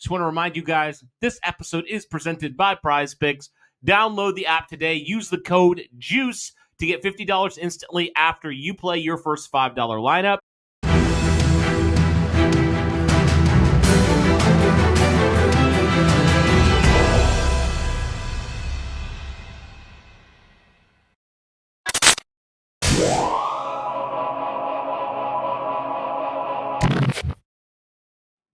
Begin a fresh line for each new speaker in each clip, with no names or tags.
Just want to remind you guys, this episode is presented by Prize Picks. Download the app today. Use the code JUICE to get $50 instantly after you play your first $5 lineup.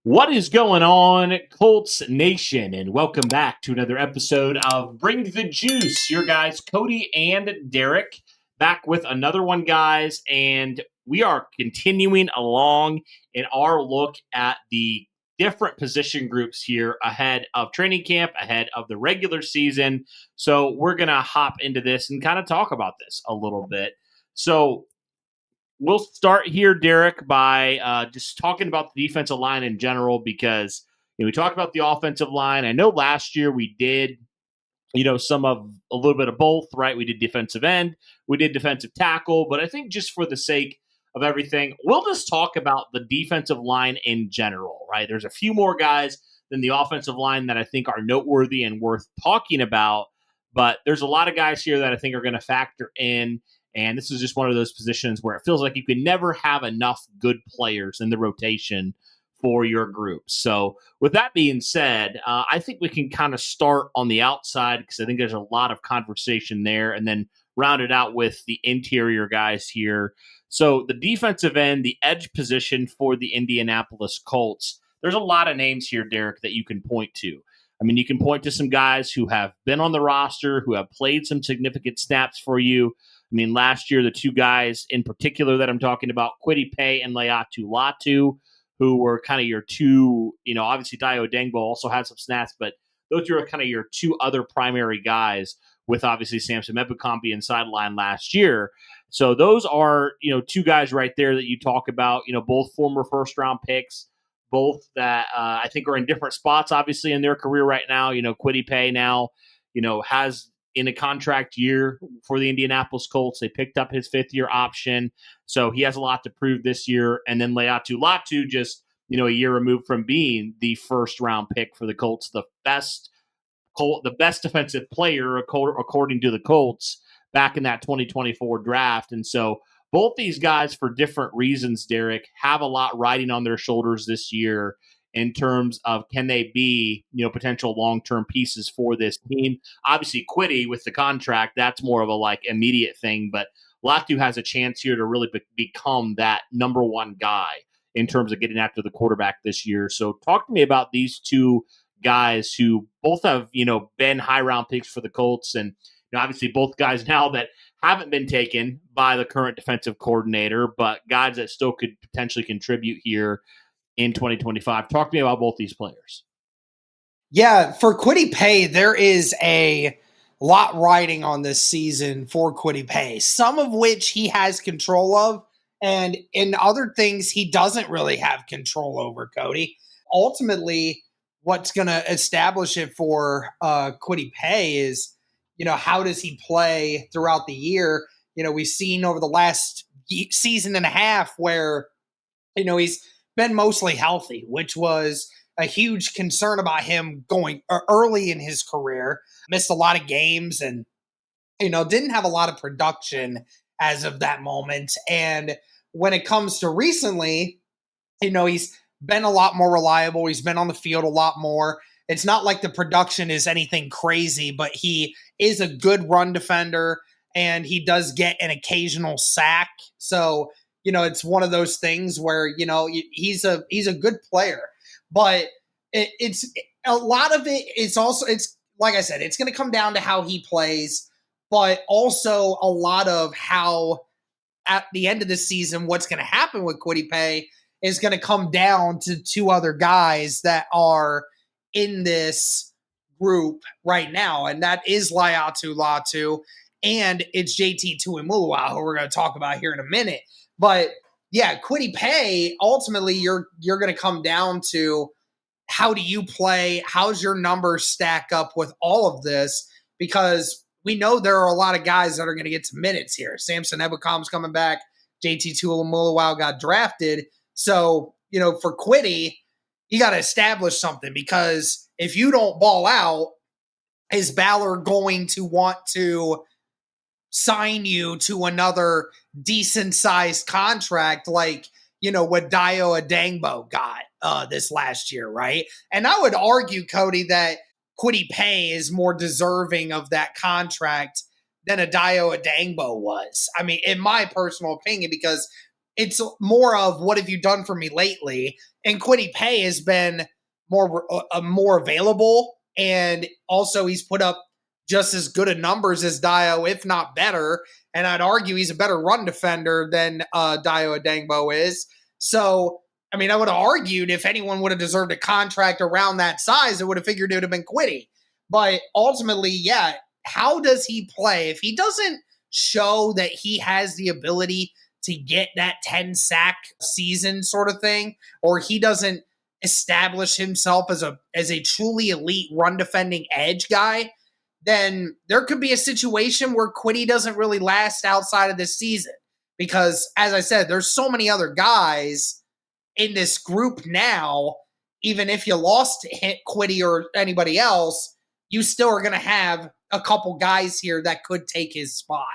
What is going on, Colts Nation, and welcome back to another episode of Bring the Juice. Your guys, Cody and Derek, back with another one, guys, and we are continuing along in our look at the different position groups here ahead of training camp, ahead of the regular season. So we're going to hop into this and kind of talk about this a little bit. So we'll start here, Derek, by just talking about the defensive line in general because we talked about the offensive line. I know last year we did, some of a little bit of both, right? We did defensive end, we did defensive tackle, but I think just for the sake of everything, we'll just talk about the defensive line in general, right? There's a few more guys than the offensive line that I think are noteworthy and worth talking about, but there's a lot of guys here that I think are going to factor in. And this is just one of those positions where it feels like you can never have enough good players in the rotation for your group. So with that being said, I think we can kind of start on the outside because I think there's a lot of conversation there and then round it out with the interior guys here. So the defensive end, the edge position for the Indianapolis Colts, there's a lot of names here, Derek, that you can point to. I mean, you can point to some guys who have been on the roster, who have played some significant snaps for you. I mean, last year, the two guys in particular that I'm talking about, Kwity Paye and Laiatu Latu, who were kind of your two, obviously Dayo Dengbo also had some snaps, but those are kind of your two other primary guys with obviously Samson Ebukam being sidelined last year. So those are, two guys right there that you talk about, both former first-round picks, both that I think are in different spots, obviously, in their career right now. Kwity Paye now, has in a contract year for the Indianapolis Colts. They picked up his fifth-year option, so he has a lot to prove this year. And then Laiatu Latu, just a year removed from being the first-round pick for the Colts, the best defensive player according to the Colts back in that 2024 draft. And so both these guys, for different reasons, Derek, have a lot riding on their shoulders this year in terms of can they be, potential long-term pieces for this team. Obviously, Kwity with the contract, that's more of a immediate thing, but Latu has a chance here to really become that number one guy in terms of getting after the quarterback this year. So talk to me about these two guys who both have, been high-round picks for the Colts, and obviously both guys now that haven't been taken by the current defensive coordinator, but guys that still could potentially contribute here in 2025. Talk to me about both these players.
Yeah, for Kwity Paye, there is a lot riding on this season for Kwity Paye, some of which he has control of, and in other things he doesn't really have control over, Cody. Ultimately, what's going to establish it for Kwity Paye is, how does he play throughout the year? We've seen over the last season and a half where, he's been mostly healthy, which was a huge concern about him going early in his career. Missed a lot of games and, didn't have a lot of production as of that moment. And when it comes to recently, he's been a lot more reliable. He's been on the field a lot more. It's not like the production is anything crazy, but he is a good run defender and he does get an occasional sack. So, it's one of those things where, he's a good player, but it's a lot of it. It's like I said, it's going to come down to how he plays, but also a lot of how at the end of the season, what's going to happen with Kwity Paye is going to come down to two other guys that are in this group right now. And that is Laiatu Latu and it's JT Tuimuluau, who we're going to talk about here in a minute. But yeah, Kwity Paye, ultimately, you're going to come down to how do you play? How's your numbers stack up with all of this? Because we know there are a lot of guys that are going to get some minutes here. Samson Ebukam's coming back. JT Tuimuluau got drafted. So, for Kwity, you got to establish something, because if you don't ball out, is Ballard going to want to sign you to another decent sized contract like, what Dio Adangbo got this last year, right? And I would argue, Cody, that Kwity Paye is more deserving of that contract than a Dio Adangbo was. I mean, in my personal opinion, because it's more of what have you done for me lately? And Kwity Paye has been more available, and also he's put up just as good of numbers as Dio, if not better. And I'd argue he's a better run defender than Dio Adangbo is. So, I mean, I would have argued if anyone would have deserved a contract around that size, I would have figured it would have been Kwity. But ultimately, yeah, how does he play? If he doesn't show that he has the ability to get that 10 sack season sort of thing, or he doesn't establish himself as a truly elite run defending edge guy, then there could be a situation where Kwity doesn't really last outside of this season. Because, as I said, there's so many other guys in this group now. Even if you lost Kwity or anybody else, you still are going to have a couple guys here that could take his spot.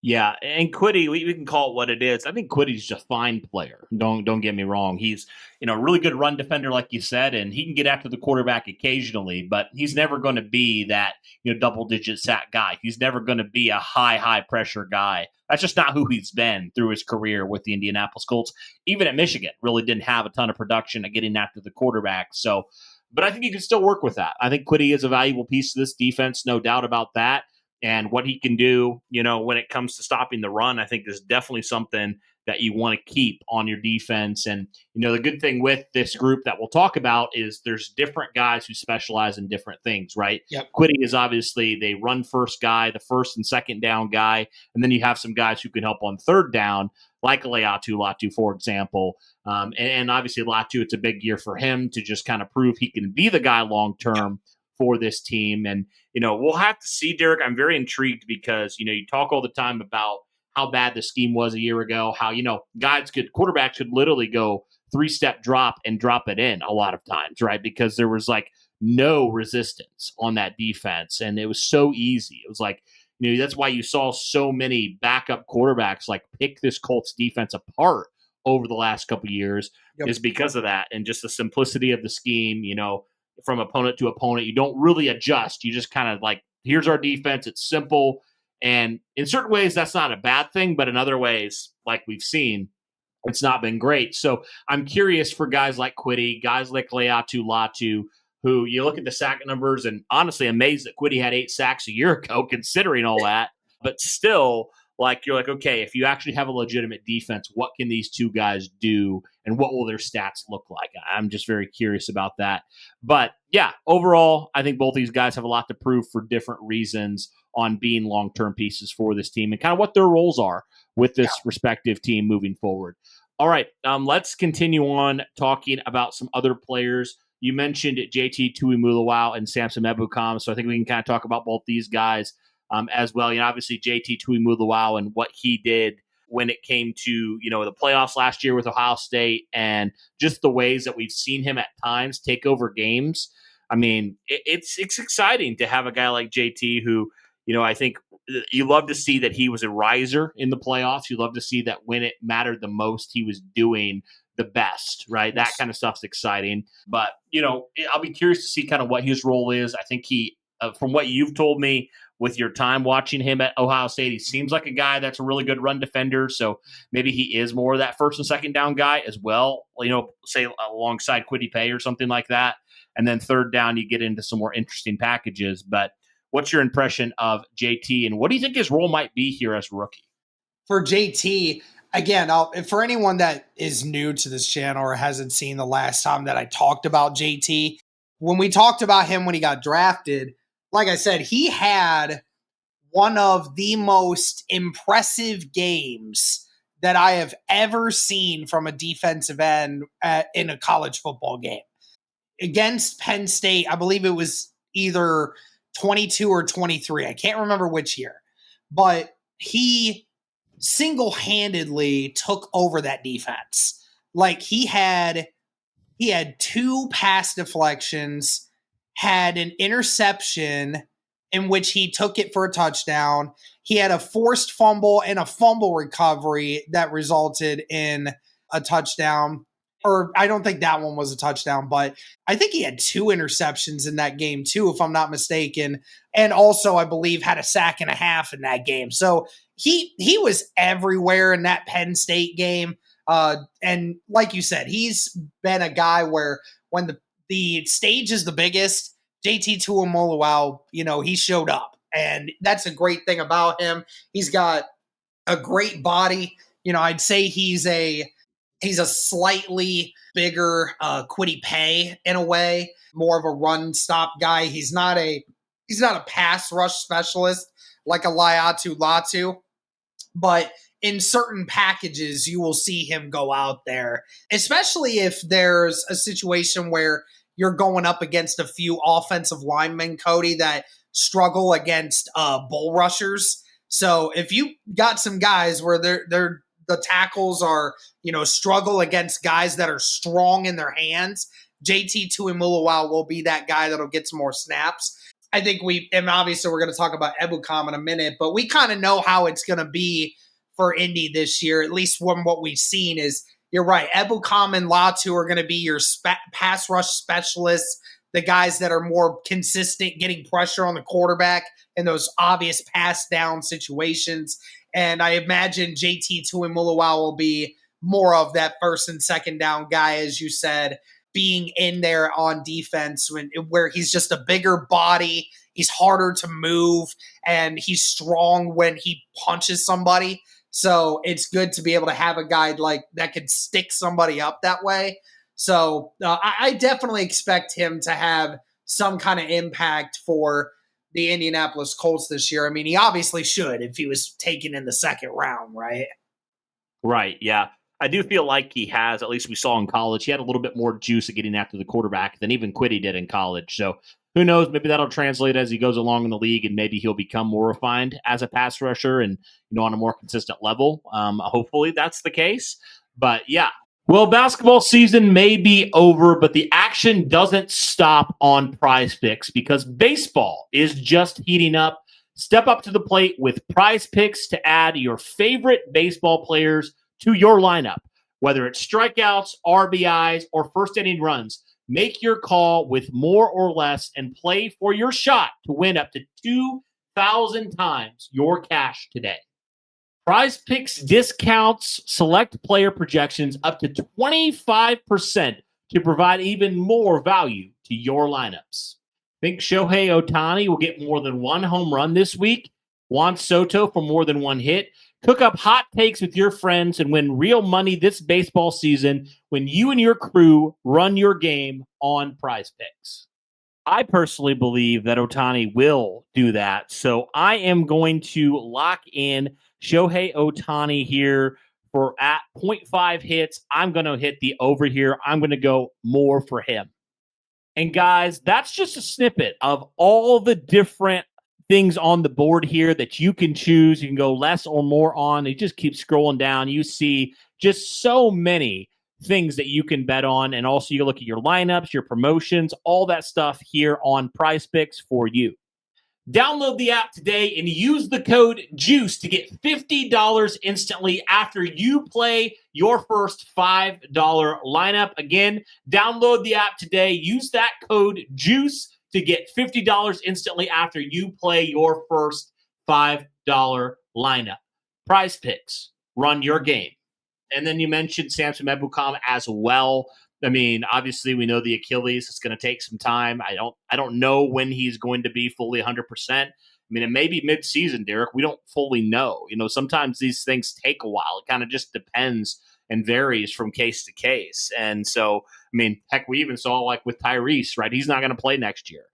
Yeah, and Kwity, we can call it what it is. I think Quiddy's just a fine player. Don't get me wrong. He's a really good run defender, like you said, and he can get after the quarterback occasionally, but he's never going to be that double-digit sack guy. He's never going to be a high pressure guy. That's just not who he's been through his career with the Indianapolis Colts. Even at Michigan, really didn't have a ton of production at getting after the quarterback. So, but I think he can still work with that. I think Kwity is a valuable piece of this defense, no doubt about that. And what he can do, when it comes to stopping the run, I think is definitely something that you want to keep on your defense. And, the good thing with this group that we'll talk about is there's different guys who specialize in different things, right?
Yep.
Kwity is obviously the run first guy, the first and second down guy. And then you have some guys who can help on third down, like Latu, for example. And obviously Latu, it's a big year for him to just kind of prove he can be the guy long-term for this team. And, we'll have to see, Derek. I'm very intrigued because, you talk all the time about how bad the scheme was a year ago, how, quarterbacks could literally go 3-step drop and drop it in a lot of times, right? Because there was like no resistance on that defense. And it was so easy. It was like, that's why you saw so many backup quarterbacks like pick this Colts defense apart over the last couple of years is because of that. And just the simplicity of the scheme, from opponent to opponent. You don't really adjust. You just kind of like, here's our defense. It's simple. And in certain ways, that's not a bad thing. But in other ways, like we've seen, it's not been great. So I'm curious for guys like Kwity, guys like Latu, who you look at the sack numbers and honestly amazed that Kwity had 8 sacks a year ago, considering all that. But still, you're like, okay, if you actually have a legitimate defense, what can these two guys do and what will their stats look like? I'm just very curious about that. But yeah, overall, I think both these guys have a lot to prove for different reasons on being long-term pieces for this team and kind of what their roles are with this respective team moving forward. All right, let's continue on talking about some other players. You mentioned JT Tuimoloau and Samson Ebukam, so I think we can kind of talk about both these guys as well. Obviously JT Tuimoloau and what he did when it came to, the playoffs last year with Ohio State and just the ways that we've seen him at times take over games. I mean, it's exciting to have a guy like JT who, I think you love to see that he was a riser in the playoffs. You love to see that when it mattered the most, he was doing the best, right? That kind of stuff's exciting. But, I'll be curious to see kind of what his role is. I think he, from what you've told me, with your time watching him at Ohio State, he seems like a guy that's a really good run defender. So maybe he is more of that first and second down guy as well, say alongside Kwity Paye or something like that. And then third down, you get into some more interesting packages. But what's your impression of JT and what do you think his role might be here as a rookie?
For JT, again, for anyone that is new to this channel or hasn't seen the last time that I talked about JT, when we talked about him when he got drafted, like I said, he had one of the most impressive games that I have ever seen from a defensive end in a college football game. Against Penn State, I believe it was either 22 or 23. I can't remember which year. But he single-handedly took over that defense. Like, he had He had 2 pass deflections, had an interception in which he took it for a touchdown. He had a forced fumble and a fumble recovery that resulted in a touchdown. Or I don't think that one was a touchdown, but I think he had 2 interceptions in that game too, if I'm not mistaken. And also, I believe, had a sack and a half in that game. So he was everywhere in that Penn State game. And like you said, he's been a guy where when the stage is the biggest, JT Tuimoloau, he showed up. And that's a great thing about him. He's got a great body. I'd say he's a slightly bigger Kwity Paye in a way, more of a run stop guy. He's not a pass rush specialist like a Laiatu Latu, but in certain packages, you will see him go out there, especially if there's a situation where you're going up against a few offensive linemen, Cody, that struggle against bull rushers. So if you got some guys where the tackles are, struggle against guys that are strong in their hands, JT Tuimoloau will be that guy that'll get some more snaps. I think and obviously we're going to talk about Ebukam in a minute, but we kind of know how it's going to be for Indy this year, at least from what we've seen. Is you're right, Ebukam and Latu are going to be your pass rush specialists, the guys that are more consistent getting pressure on the quarterback in those obvious pass down situations. And I imagine JT Tuimoloau will be more of that first and second down guy, as you said, being in there on defense where he's just a bigger body, he's harder to move, and he's strong when he punches somebody. So it's good to be able to have a guy like that could stick somebody up that way. So I definitely expect him to have some kind of impact for the Indianapolis Colts this year. I mean, he obviously should if he was taken in the second round, right?
Right, yeah. I do feel like he has, at least we saw in college, he had a little bit more juice at getting after the quarterback than even Kwity did in college. So who knows, maybe that'll translate as he goes along in the league, and maybe he'll become more refined as a pass rusher and, on a more consistent level. Hopefully that's the case. But yeah. Well, basketball season may be over, but the action doesn't stop on Prize Picks because baseball is just heating up. Step up to the plate with Prize Picks to add your favorite baseball players to your lineup. Whether it's strikeouts, RBIs, or first inning runs, make your call with more or less and play for your shot to win up to 2,000 times your cash today. Prize Picks discounts select player projections up to 25% to provide even more value to your lineups. Think Shohei Ohtani will get more than one home run this week? Juan Soto for more than one hit? Cook up hot takes with your friends and win real money this baseball season when you and your crew run your game on Prize Picks. I personally believe that Ohtani will do that, so I am going to lock in Shohei Ohtani here for at 0.5 hits. I'm going to hit the over here. I'm going to go more for him. And guys, that's just a snippet of all the different things on the board here that you can choose. You can go less or more on. You just keep scrolling down. You see just so many things that you can bet on. And also you look at your lineups, your promotions, all that stuff here on Prize Picks for you. Download the app today and use the code JUICE to get $50 instantly after you play your first $5 lineup. Again, download the app today. Use that code JUICE to get $50 instantly after you play your first $5 lineup. Prize Picks. Run your game. And then you mentioned Samson Ebukam as well. I mean, obviously, we know the Achilles. It's going to take some time. I don't know when he's going to be fully 100%. I mean, it may be mid-season, Derek. We don't fully know. Sometimes these things take a while. It kind of just depends and varies from case to case. And so, I mean, heck, we even saw like with Tyrese, right? He's not going to play next year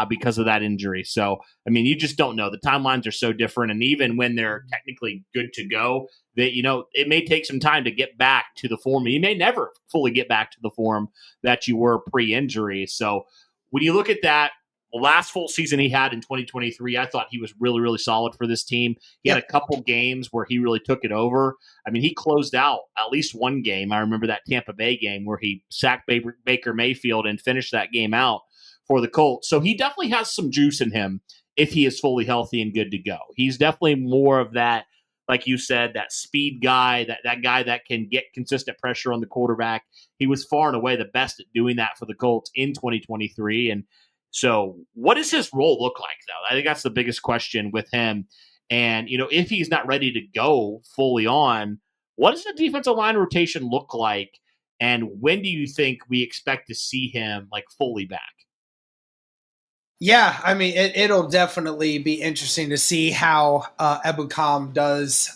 because of that injury. So, I mean, you just don't know. The timelines are so different. And even when they're technically good to go, that it may take some time to get back to the form. You may never fully get back to the form that you were pre-injury. So when you look at that, the last full season he had in 2023, I thought he was really, really solid for this team. He had a couple games where he really took it over. I mean, he closed out at least one game. I remember that Tampa Bay game where he sacked Baker Mayfield and finished that game out for the Colts. So he definitely has some juice in him if he is fully healthy and good to go. He's definitely more of that, like you said, that speed guy, that guy that can get consistent pressure on the quarterback. He was far and away the best at doing that for the Colts in 2023. And so what does his role look like, though? I think that's the biggest question with him. And, if he's not ready to go fully on, what does the defensive line rotation look like? And when do you think we expect to see him like fully back?
Yeah, I mean, it'll definitely be interesting to see how Ebukam does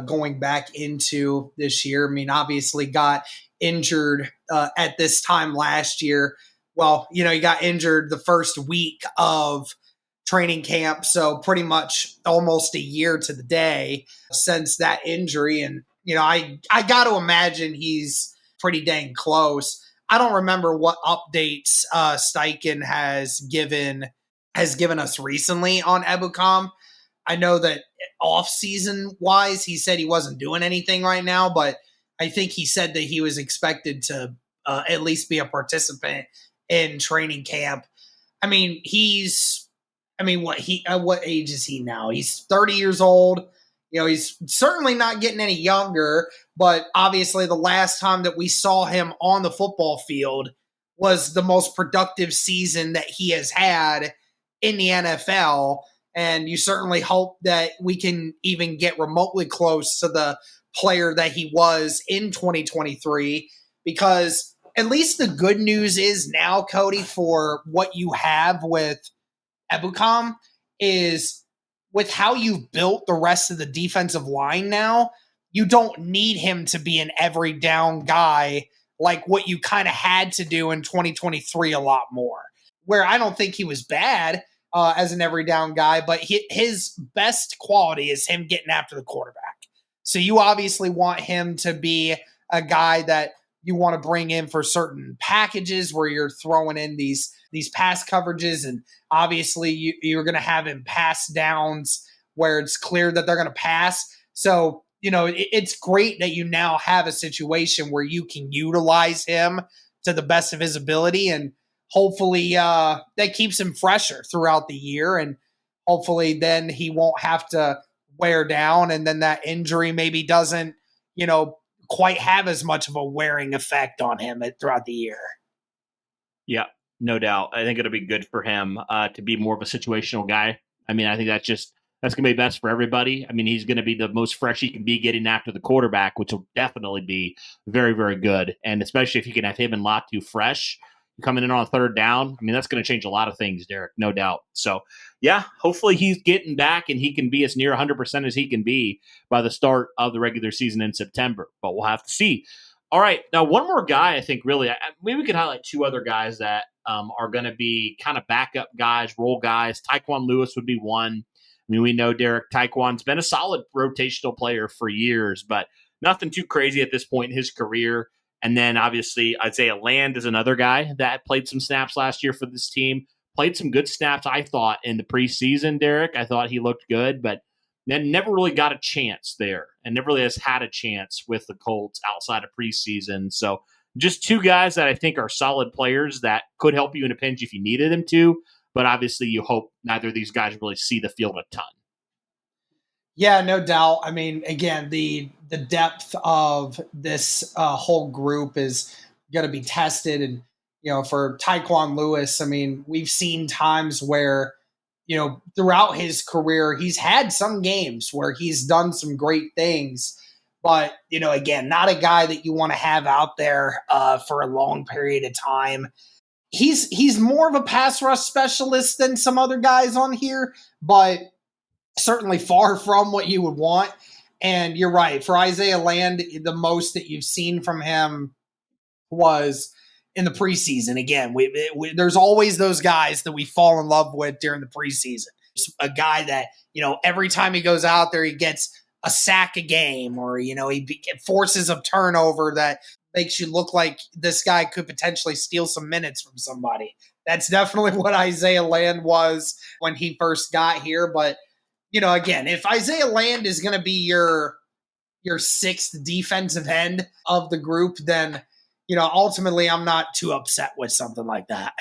going back into this year. I mean, obviously got injured at this time last year. Well, he got injured the first week of training camp, so pretty much almost a year to the day since that injury. And, I got to imagine he's pretty dang close. I don't remember what updates Steichen has given us recently on Ebukam. I know that off-season wise, he said he wasn't doing anything right now, but I think he said that he was expected to at least be a participant in training camp. I mean, what age is he now? He's 30 years old. He's certainly not getting any younger, but obviously the last time that we saw him on the football field was the most productive season that he has had in the NFL. And you certainly hope that we can even get remotely close to the player that he was in 2023, because at least the good news is now, Cody, for what you have with Ebukam is with how you've built the rest of the defensive line now, you don't need him to be an every down guy like what you kind of had to do in 2023 a lot more, where I don't think he was bad as an every down guy, but his best quality is him getting after the quarterback. So you obviously want him to be a guy that you want to bring in for certain packages where you're throwing in these pass coverages, and obviously you're going to have him pass downs where it's clear that they're going to pass. So, it's great that you now have a situation where you can utilize him to the best of his ability, and hopefully that keeps him fresher throughout the year, and hopefully then he won't have to wear down, and then that injury maybe doesn't, quite have as much of a wearing effect on him throughout the year.
Yeah, no doubt. I think it'll be good for him to be more of a situational guy. I mean, I think that's going to be best for everybody. I mean, he's going to be the most fresh he can be getting after the quarterback, which will definitely be very, very good. And especially if you can have him and Latu fresh coming in on third down, I mean, that's going to change a lot of things, Derek, no doubt. So, yeah, hopefully he's getting back and he can be as near 100% as he can be by the start of the regular season in September. But we'll have to see. All right, now one more guy I think really, maybe we could highlight two other guys that are going to be kind of backup guys, role guys. Tyquan Lewis would be one. I mean, we know Derek Tyquan's been a solid rotational player for years, but nothing too crazy at this point in his career. And then obviously Isaiah Land is another guy that played some snaps last year for this team. Played some good snaps, I thought, in the preseason, Derek. I thought he looked good, but then never really got a chance there and never really has had a chance with the Colts outside of preseason. So just two guys that I think are solid players that could help you in a pinch if you needed them to. But obviously you hope neither of these guys really see the field a ton.
Yeah, no doubt. I mean, again, the depth of this whole group is going to be tested. And, for Tyquan Lewis, I mean, we've seen times where, throughout his career, he's had some games where he's done some great things. But, again, not a guy that you want to have out there for a long period of time. He's more of a pass rush specialist than some other guys on here, but certainly far from what you would want. And you're right. For Isaiah Land, the most that you've seen from him was in the preseason. Again, there's always those guys that we fall in love with during the preseason. A guy that, every time he goes out there, he gets a sack a game, or, he forces a turnover that makes you look like this guy could potentially steal some minutes from somebody. That's definitely what Isaiah Land was when he first got here. But, again, if Isaiah Land is going to be your sixth defensive end of the group, then, ultimately I'm not too upset with something like that.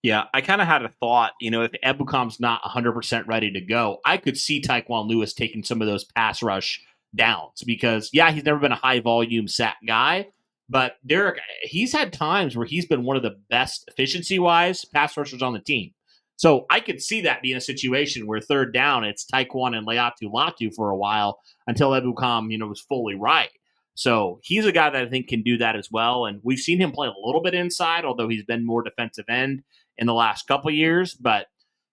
Yeah, I kind of had a thought, if Ebukam's not 100% ready to go, I could see Tyquan Lewis taking some of those pass rush downs because, yeah, he's never been a high volume sack guy, but Derek, he's had times where he's been one of the best efficiency-wise pass rushers on the team. So I could see that being a situation where third down, it's Tyquan and Leatu Latu for a while until Ebukam, was fully right. So he's a guy that I think can do that as well. And we've seen him play a little bit inside, although he's been more defensive end in the last couple of years. But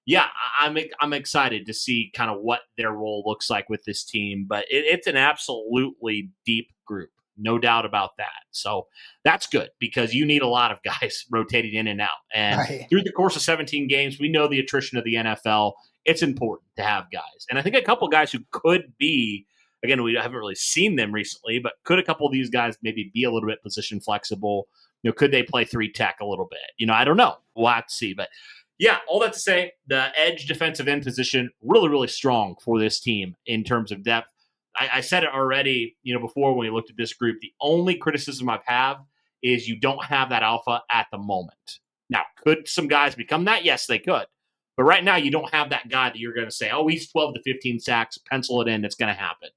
yeah, I'm excited to see kind of what their role looks like with this team. But it's an absolutely deep group, no doubt about that. So that's good because you need a lot of guys rotating in and out. And
Right.
through the course of 17 games, we know the attrition of the NFL. It's important to have guys. And I think a couple guys who could be, again, we haven't really seen them recently, but could a couple of these guys maybe be a little bit position flexible? Could they play 3-tech a little bit? I don't know. We'll have to see. But yeah, all that to say, the edge defensive end position, really, really strong for this team in terms of depth. I said it already, before when we looked at this group, the only criticism I have is you don't have that alpha at the moment. Now, could some guys become that? Yes, they could. But right now, you don't have that guy that you're going to say, oh, he's 12 to 15 sacks, pencil it in, it's going to happen.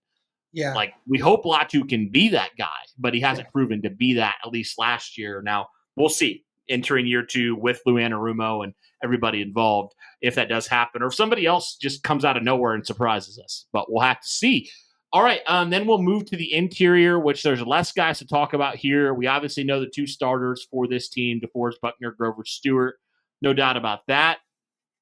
Yeah.
Like, we hope Latu can be that guy, but he hasn't proven to be that, at least last year. Now, we'll see entering year 2 with Lou Anarumo and everybody involved if that does happen, or if somebody else just comes out of nowhere and surprises us. But we'll have to see. All right, then we'll move to the interior, which there's less guys to talk about here. We obviously know the 2 starters for this team, DeForest Buckner, Grover Stewart. No doubt about that.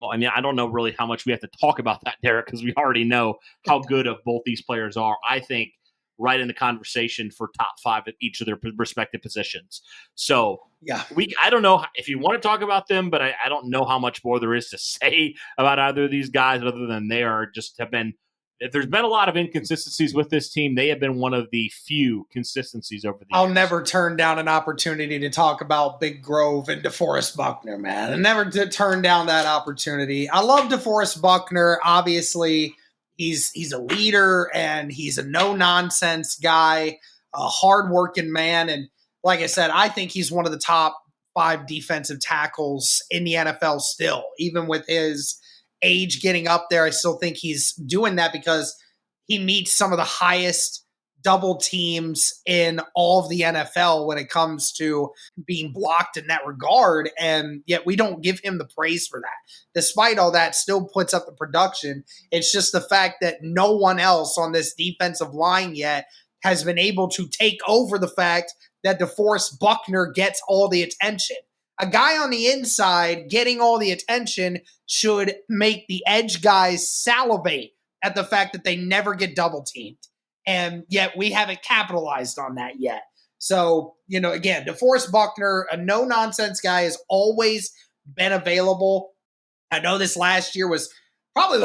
Well, I mean, I don't know really how much we have to talk about that, Derek, because we already know how good of both these players are. I think right in the conversation for top 5 at each of their respective positions. So
yeah,
I don't know if you want to talk about them, but I don't know how much more there is to say about either of these guys other than they are just have been. If there's been a lot of inconsistencies with this team, they have been one of the few consistencies over the years.
I'll never turn down an opportunity to talk about Big Grove and DeForest Buckner, man. I never did turn down that opportunity. I love DeForest Buckner. Obviously, he's a leader and he's a no-nonsense guy, a hardworking man. And like I said, I think he's one of the top 5 defensive tackles in the NFL still, even with his age getting up there. I still think he's doing that because he meets some of the highest double teams in all of the NFL when it comes to being blocked in that regard. And yet we don't give him the praise for that. Despite all that, still puts up the production. It's just the fact that no one else on this defensive line yet has been able to take over the fact that DeForest Buckner gets all the attention. A guy on the inside getting all the attention should make the edge guys salivate at the fact that they never get double teamed. And yet we haven't capitalized on that yet. So, again, DeForest Buckner, a no-nonsense guy, has always been available. I know this last year was probably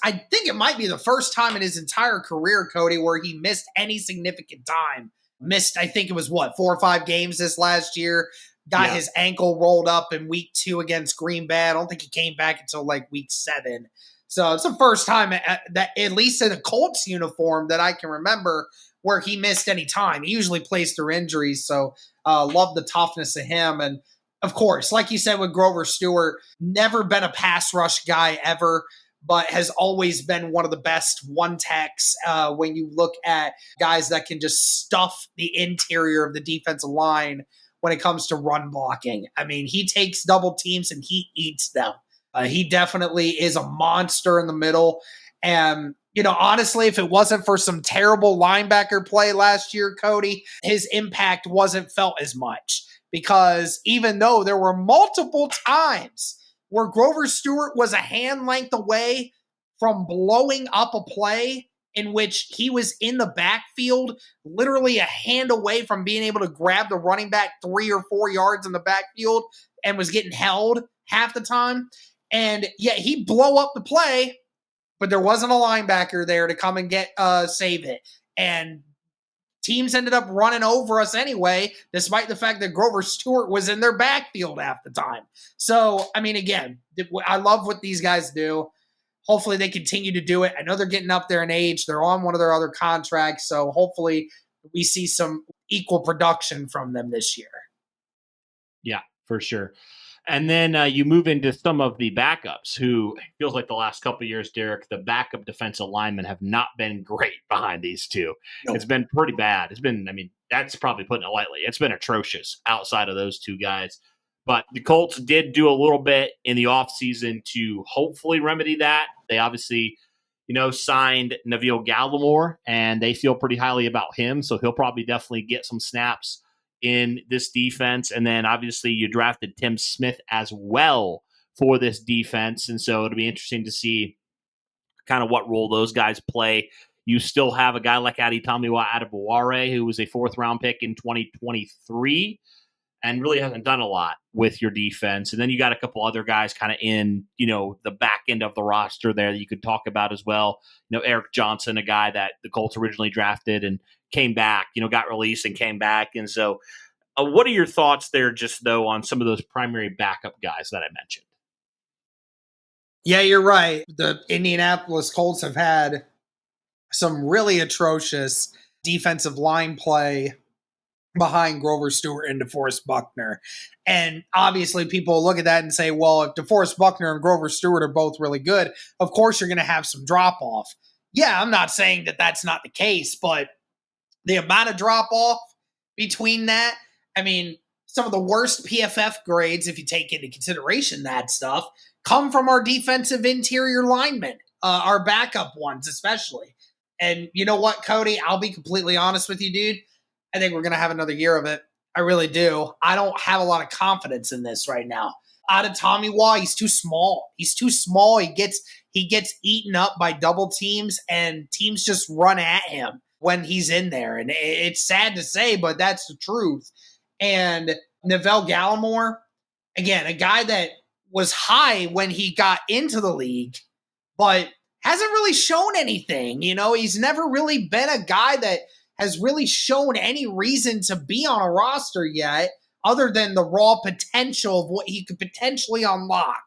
I think it might be the first time in his entire career, Cody, where he missed any significant time. I think it was 4 or 5 games this last year. Got his ankle rolled up in week 2 against Green Bay. I don't think he came back until like week 7. So it's the first time that, at least in a Colts uniform, that I can remember where he missed any time. He usually plays through injuries. So love the toughness of him. And of course, like you said with Grover Stewart, never been a pass rush guy ever, but has always been one of the best one-techs when you look at guys that can just stuff the interior of the defensive line when it comes to run blocking. I mean, he takes double teams and he eats them. He definitely is a monster in the middle. And, honestly, if it wasn't for some terrible linebacker play last year, Cody, his impact wasn't felt as much. Because even though there were multiple times where Grover Stewart was a hand length away from blowing up a play in which he was in the backfield, literally a hand away from being able to grab the running back 3 or 4 yards in the backfield and was getting held half the time. And yet he'd blow up the play, but there wasn't a linebacker there to come and save it. And teams ended up running over us anyway, despite the fact that Grover Stewart was in their backfield half the time. So, I mean, again, I love what these guys do. Hopefully they continue to do it. I know they're getting up there in age. They're on one of their other contracts. So hopefully we see some equal production from them this year.
Yeah, for sure. And then you move into some of the backups who feels like the last couple of years, Derek, the backup defensive linemen have not been great behind these two. Nope. It's been pretty bad. It's been, I mean, that's probably putting it lightly. It's been atrocious outside of those two guys. But the Colts did do a little bit in the offseason to hopefully remedy that. They obviously, signed Neville Gallimore, and they feel pretty highly about him. So he'll probably definitely get some snaps in this defense. And then obviously you drafted Tim Smith as well for this defense. And so it'll be interesting to see kind of what role those guys play. You still have a guy like Adetomiwa Adebaware, who was a 4th-round pick in 2023 and really hasn't done a lot with your defense. And then you got a couple other guys kind of in, the back end of the roster there that you could talk about as well. Eric Johnson, a guy that the Colts originally drafted and came back, got released and came back. And so what are your thoughts there just, though, on some of those primary backup guys that I mentioned?
Yeah, you're right. The Indianapolis Colts have had some really atrocious defensive line play behind Grover Stewart and DeForest Buckner. And obviously people look at that and say, well, if DeForest Buckner and Grover Stewart are both really good, of course you're going to have some drop-off. Yeah, I'm not saying that that's not the case, but the amount of drop-off between that, I mean, some of the worst PFF grades, if you take into consideration that stuff, come from our defensive interior linemen, our backup ones especially. And you know what, Cody? I'll be completely honest with you, dude. I think we're going to have another year of it. I really do. I don't have a lot of confidence in this right now. Adetomiwa, he's too small. He's too small. He gets eaten up by double teams, and teams just run at him when he's in there. And it's sad to say, but that's the truth. And Neville Gallimore, again, a guy that was high when he got into the league, but hasn't really shown anything. He's never really been a guy that has really shown any reason to be on a roster yet, other than the raw potential of what he could potentially unlock.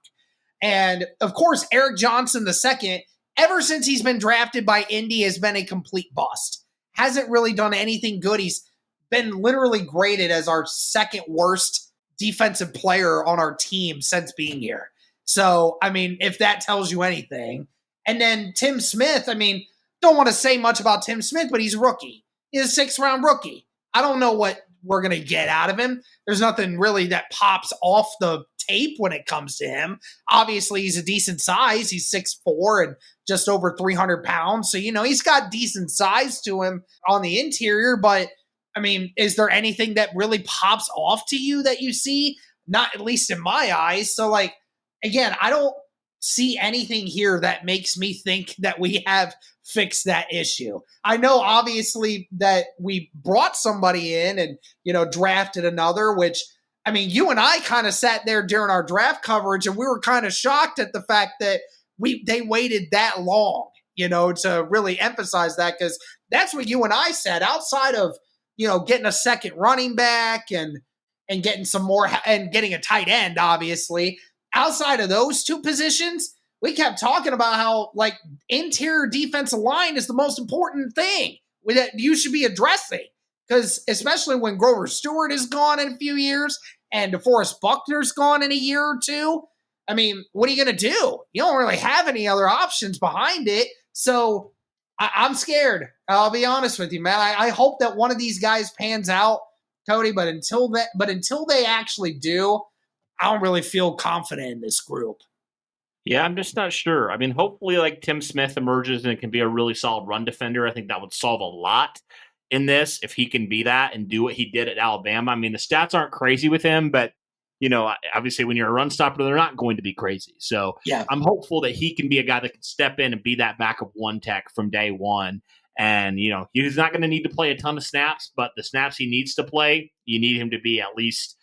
And, of course, Eric Johnson II, ever since he's been drafted by Indy, has been a complete bust. Hasn't really done anything good. He's been literally graded as our second worst defensive player on our team since being here. So, I mean, if that tells you anything. And then Tim Smith, I mean, don't want to say much about Tim Smith, but he's a rookie. He's a 6th-round rookie. I don't know what we're going to get out of him. There's nothing really that pops off the tape when it comes to him. Obviously, he's a decent size. He's 6'4" and just over 300 pounds. So, he's got decent size to him on the interior. But, I mean, is there anything that really pops off to you that you see? Not at least in my eyes. So, again, I don't see anything here that makes me think that we have fixed that issue. I know obviously that we brought somebody in and, drafted another, which, I mean, you and I kind of sat there during our draft coverage and we were kind of shocked at the fact that they waited that long, to really emphasize that, because that's what you and I said. Outside of, getting a second running back and getting some more and getting a tight end, obviously, outside of those two positions, we kept talking about how, interior defensive line is the most important thing that you should be addressing. Because especially when Grover Stewart is gone in a few years and DeForest Buckner's gone in a year or two, I mean, what are you going to do? You don't really have any other options behind it. So I'm scared. I'll be honest with you, man. I hope that one of these guys pans out, Cody, but until they actually do, I don't really feel confident in this group.
Yeah, I'm just not sure. I mean, hopefully, Tim Smith emerges and can be a really solid run defender. I think that would solve a lot in this if he can be that and do what he did at Alabama. I mean, the stats aren't crazy with him, but, obviously when you're a run stopper, they're not going to be crazy. So yeah. I'm hopeful that he can be a guy that can step in and be that backup one tech from day one. And, he's not going to need to play a ton of snaps, but the snaps he needs to play, you need him to be at least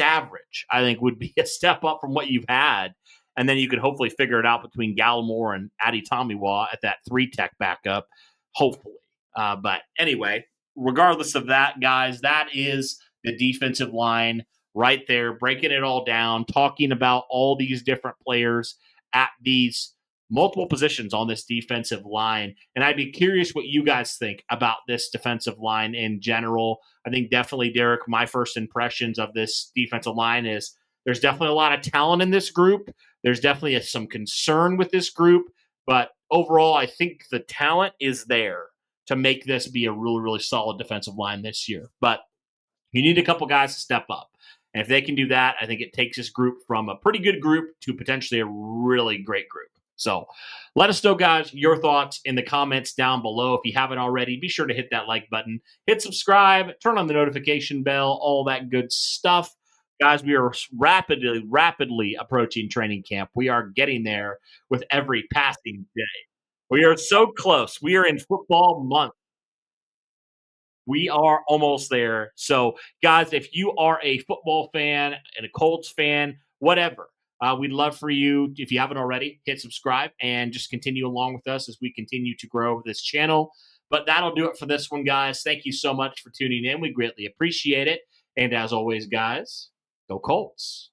average, I think would be a step up from what you've had. And then you could hopefully figure it out between Gallimore and Adetomiwa at that 3-tech backup, hopefully. But anyway, regardless of that, guys, that is the defensive line right there, breaking it all down, talking about all these different players at these multiple positions on this defensive line. And I'd be curious what you guys think about this defensive line in general. I think definitely, Derek, my first impressions of this defensive line is there's definitely a lot of talent in this group. There's definitely some concern with this group. But overall, I think the talent is there to make this be a really, really solid defensive line this year. But you need a couple guys to step up. And if they can do that, I think it takes this group from a pretty good group to potentially a really great group. So let us know, guys, your thoughts in the comments down below. If you haven't already, be sure to hit that like button, hit subscribe, turn on the notification bell, all that good stuff. Guys, we are rapidly approaching training camp. We are getting there with every passing day. We are so close. We are in football month. We are almost there. So, guys, if you are a football fan and a Colts fan, whatever, we'd love for you, if you haven't already, hit subscribe and just continue along with us as we continue to grow this channel. But that'll do it for this one, guys. Thank you so much for tuning in. We greatly appreciate it. And as always, guys, go Colts.